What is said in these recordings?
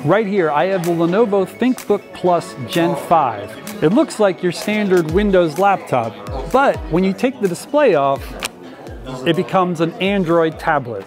Right here, I have the Lenovo ThinkBook Plus Gen 5. It looks like your standard Windows laptop, but when you take the display off, it becomes an Android tablet.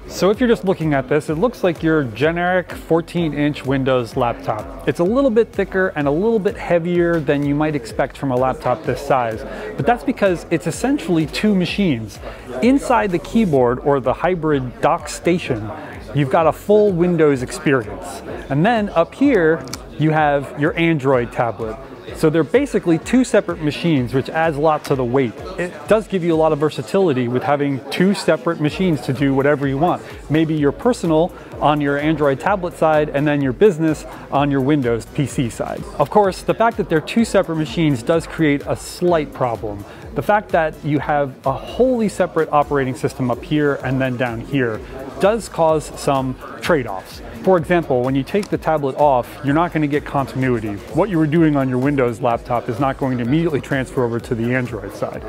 So if you're just looking at this, it looks like your generic 14-inch Windows laptop. It's a little bit thicker and a little bit heavier than you might expect from a laptop this size, but that's because it's essentially two machines. Inside the keyboard, or the hybrid dock station, you've got a full Windows experience. And then up here, you have your Android tablet. So they're basically two separate machines, which adds a lot to the weight. It does give you a lot of versatility with having two separate machines to do whatever you want. Maybe your personal on your Android tablet side, and then your business on your Windows PC side. Of course, the fact that they're two separate machines does create a slight problem. The fact that you have a wholly separate operating system up here and then down here does cause some trade-offs. For example, when you take the tablet off, you're not going to get continuity. What you were doing on your Windows laptop is not going to immediately transfer over to the Android side.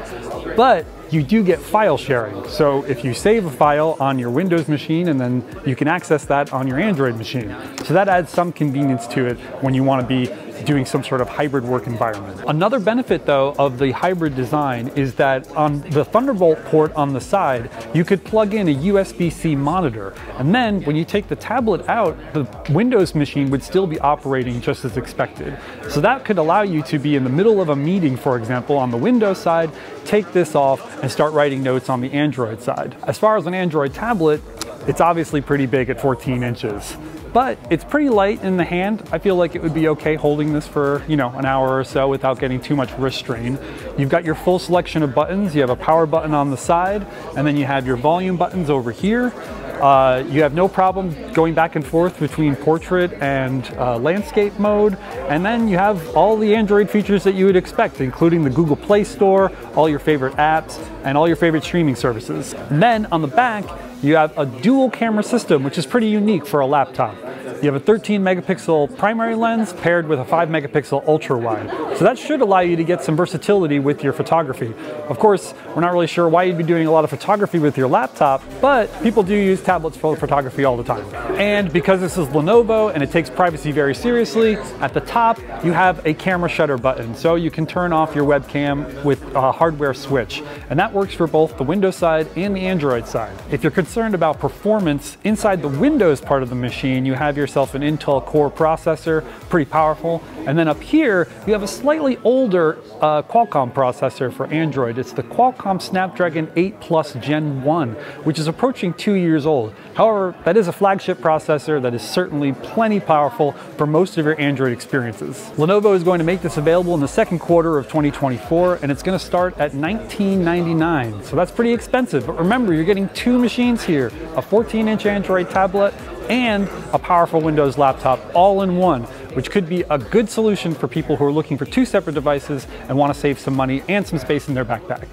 But you do get file sharing. So if you save a file on your Windows machine, and then you can access that on your Android machine. So that adds some convenience to it when you want to be doing some sort of hybrid work environment. Another benefit though of the hybrid design is that on the Thunderbolt port on the side, you could plug in a USB-C monitor. And then when you take the tablet out, the Windows machine would still be operating just as expected. So that could allow you to be in the middle of a meeting, for example, on the Windows side, take this off and start writing notes on the Android side. As far as an Android tablet, it's obviously pretty big at 14 inches. But it's pretty light in the hand. I feel like it would be okay holding this for, an hour or so without getting too much wrist strain. You've got your full selection of buttons. You have a power button on the side, and then you have your volume buttons over here. You have no problem going back and forth between portrait and landscape mode. And then you have all the Android features that you would expect, including the Google Play Store, all your favorite apps, and all your favorite streaming services. And then on the back, you have a dual camera system, which is pretty unique for a laptop. You have a 13 megapixel primary lens paired with a 5 megapixel ultra wide. So that should allow you to get some versatility with your photography. Of course, we're not really sure why you'd be doing a lot of photography with your laptop, but people do use tablets for photography all the time. And because this is Lenovo and it takes privacy very seriously, at the top you have a camera shutter button. So you can turn off your webcam with a hardware switch. And that works for both the Windows side and the Android side. If you're concerned about performance, inside the Windows part of the machine, you have yourself an Intel Core processor, pretty powerful. And then up here, you have a slightly older Qualcomm processor for Android. It's the Qualcomm Snapdragon 8 Plus Gen 1, which is approaching 2 years old. However, that is a flagship processor that is certainly plenty powerful for most of your Android experiences. Lenovo is going to make this available in the second quarter of 2024, and it's going to start at $19.99. So that's pretty expensive, but remember, you're getting two machines here, a 14-inch Android tablet and a powerful Windows laptop all in one, which could be a good solution for people who are looking for two separate devices and want to save some money and some space in their backpack.